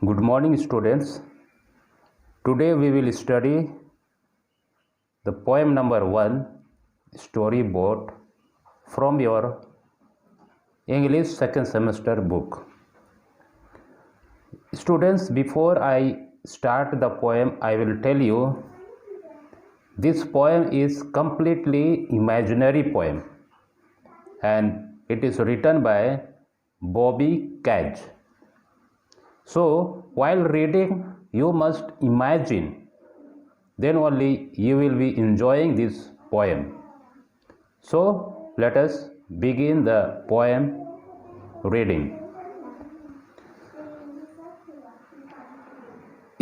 Good morning, students. Today we will study the poem number 1, Storyboard, from your English second semester book. Students, before I start the poem, I will tell you this poem is completely imaginary poem and it is written by Bobby Cage. So, while reading, you must imagine, then only you will be enjoying this poem. So, let us begin the poem reading.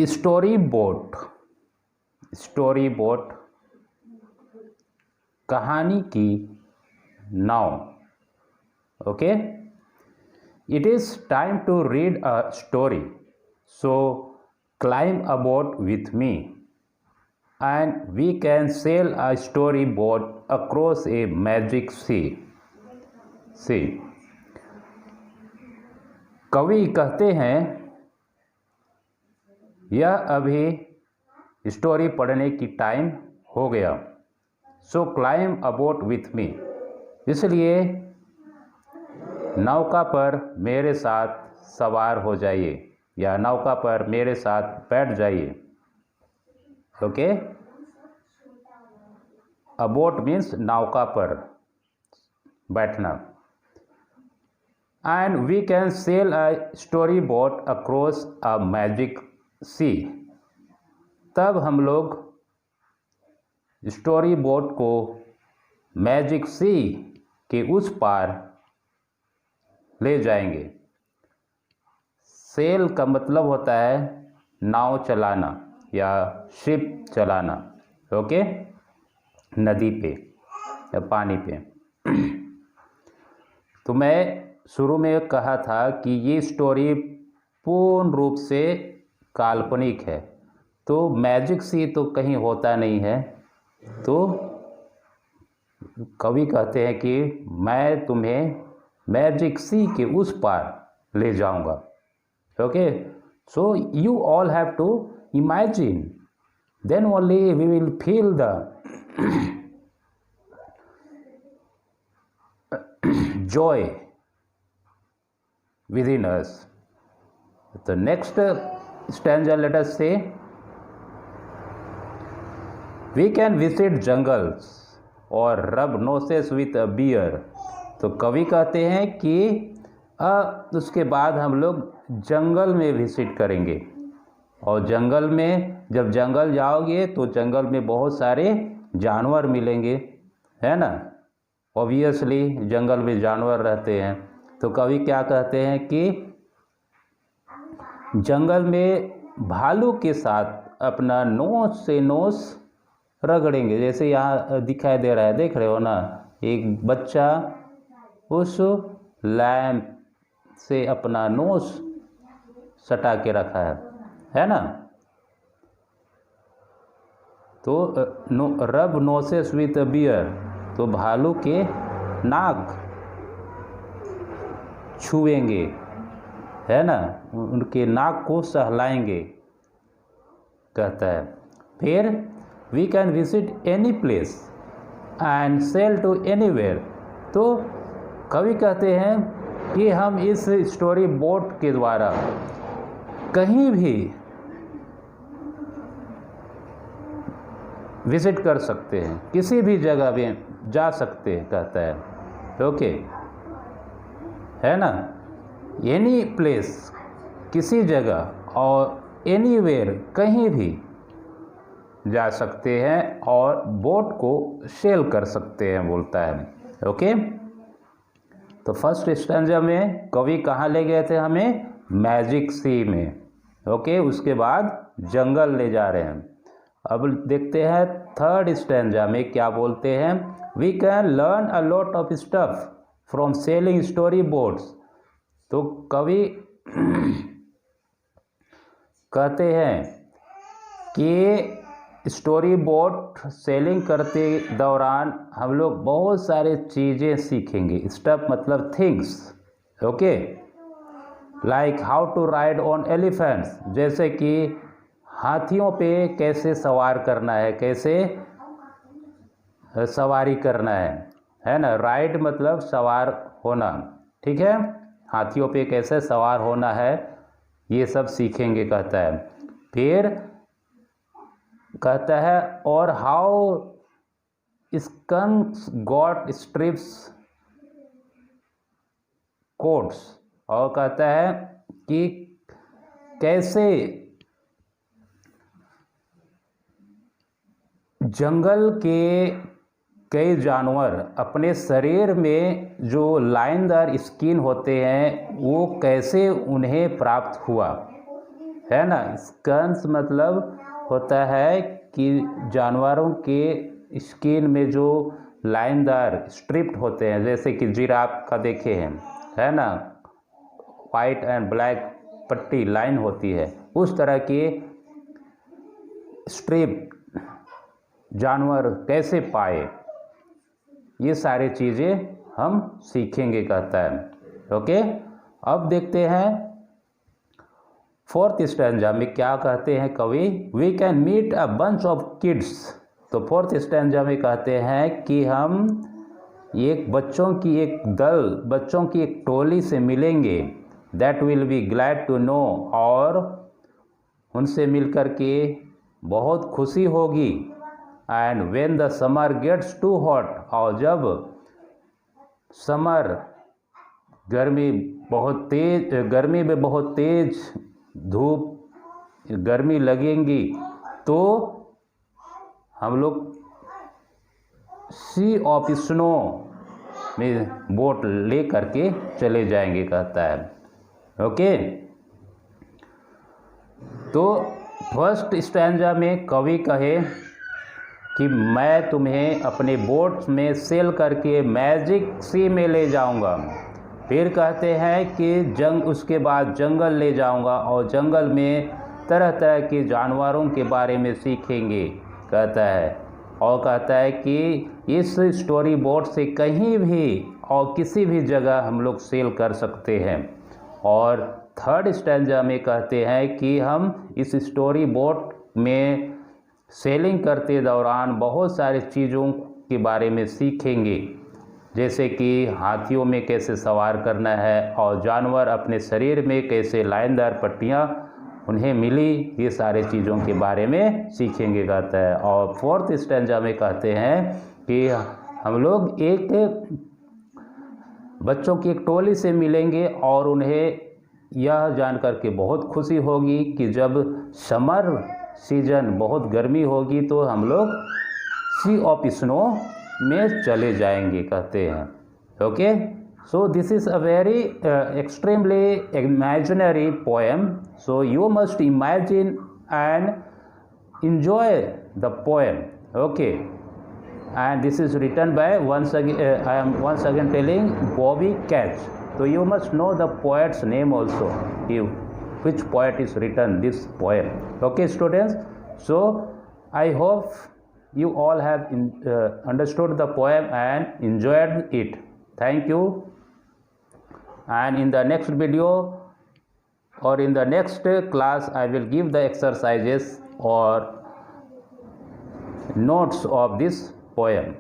Story boat कहानी की नाव. Okay, it is time to read a story, so climb aboard with me and we can sail a storyboat across a magic sea. कवि कहते हैं यह अभी story पढ़ने की टाइम हो गया, सो क्लाइम अबाउट विथ मी, इसलिए नौका पर मेरे साथ सवार हो जाइए या नौका पर मेरे साथ बैठ जाइए. ओके, अबोट मीन्स नौका पर बैठना. And we can sail a story boat across a magic sea. तब हम लोग स्टोरी बोट को मैजिक सी के उस पार ले जाएंगे. सेल का मतलब होता है नाव चलाना या शिप चलाना. ओके, नदी पे या पानी पे. तो मैं शुरू में कहा था कि ये स्टोरी पूर्ण रूप से काल्पनिक है, तो मैजिक सी तो कहीं होता नहीं है. तो कवि कहते हैं कि मैं तुम्हें मैजिक सी के उस पार ले जाऊंगा. Okay, so you all have to imagine, then only we will feel the joy within us. The next stanza, let us say, we can visit jungles or rub noses with a bear. तो कवि कहते हैं कि उसके बाद हम लोग जंगल में विजिट करेंगे, और जंगल में जब जंगल जाओगे तो जंगल में बहुत सारे जानवर मिलेंगे, है ना. ऑब्वियसली जंगल में जानवर रहते हैं. तो कवि क्या कहते हैं कि जंगल में भालू के साथ अपना नोस से नोस रगड़ेंगे. जैसे यहाँ दिखाई दे रहा है, देख रहे हो ना, एक बच्चा उस लैंप से अपना नोस सटा के रखा है ना. तो रब नोसेस विथ अ बियर, तो भालू के नाक छुएंगे, है ना, उनके नाक को सहलाएंगे, कहता है. फिर we can visit any place and sail to anywhere. तो कवि कहते हैं कि हम इस स्टोरी बोट के द्वारा कहीं भी विजिट कर सकते हैं, किसी भी जगह में जा सकते हैं, कहता है. ओके, है ना, एनी प्लेस, किसी जगह, और एनीवेयर, कहीं भी जा सकते हैं और बोट को सेल कर सकते हैं, बोलता है. ओके, तो फर्स्ट स्टैंजा में कवि कहाँ ले गए थे हमें? मैजिक सी में. ओके, उसके बाद जंगल ले जा रहे हैं. अब देखते हैं थर्ड स्टैंजा में क्या बोलते हैं. We can learn a lot of stuff from sailing story boards. तो कवि कहते हैं कि स्टोरी बोर्ड सेलिंग करते दौरान हम लोग बहुत सारे चीज़ें सीखेंगे. स्टफ मतलब things. Okay, like how to ride on elephants, जैसे कि हाथियों पे कैसे सवार करना है, कैसे सवारी करना है ना। राइड मतलब सवार होना, ठीक है। हाथियों पे कैसे सवार होना है ये सब सीखेंगे कहता है। फिर कहता है और हाउ स्कंक्स गॉट स्ट्रिप्स कोट्स, और कहता है कि कैसे जंगल के कई जानवर अपने शरीर में जो लाइनदार स्किन होते हैं वो कैसे उन्हें प्राप्त हुआ, है ना। स्कन्स मतलब होता है कि जानवरों के स्किन में जो लाइनदार स्ट्रिप्ड होते हैं, जैसे कि जिराफ का देखे हैं, है ना, वाइट एंड ब्लैक पट्टी लाइन होती है, उस तरह के स्ट्रिप जानवर कैसे पाए, ये सारी चीज़ें हम सीखेंगे कहता है। ओके, अब देखते हैं फोर्थ स्टैंजा में क्या कहते हैं कवि। We can meet a bunch of kids, तो फोर्थ स्टैंजा में कहते हैं कि हम एक बच्चों की एक दल, बच्चों की एक टोली से मिलेंगे। That will be glad to know, और उनसे मिलकर के बहुत खुशी होगी। And when the summer gets too hot, और जब समर गर्मी में बहुत तेज धूप गर्मी लगेंगी, तो हम लोग सी ऑफ स्नो में बोट ले करके चले जाएंगे कहता है। ओके, तो फर्स्ट स्टैंजा में कवि कहे कि मैं तुम्हें अपने बोट में सेल करके मैजिक सी में ले जाऊंगा। फिर कहते हैं कि उसके बाद जंगल ले जाऊंगा और जंगल में तरह तरह के जानवरों के बारे में सीखेंगे कहता है। और कहता है कि इस स्टोरी बोर्ड से कहीं भी और किसी भी जगह हम लोग सेल कर सकते हैं। और थर्ड स्टैंजा में कहते हैं कि हम इस स्टोरी बोर्ड में सेलिंग करते दौरान बहुत सारी चीज़ों के बारे में सीखेंगे, जैसे कि हाथियों में कैसे सवार करना है और जानवर अपने शरीर में कैसे लाइनदार पट्टियाँ उन्हें मिली, ये सारे चीज़ों के बारे में सीखेंगे कहता है। और फोर्थ स्टैंजा में कहते हैं कि हम लोग एक बच्चों की एक टोली से मिलेंगे और उन्हें यह जानकर के बहुत खुशी होगी कि जब समर सीजन बहुत गर्मी होगी तो हम लोग सी ऑफ स्नो में चले जाएंगे कहते हैं। Okay, so this is a very extremely imaginary poem, so you must imagine and enjoy the poem. Okay, and this is written by I am once again telling Bobby Katz. So you must know the poet's name also, which poet is written this poem. Okay students, so I hope you all have understood the poem and enjoyed it. Thank you, and in the next video or in the next class I will give the exercises or notes of this poem.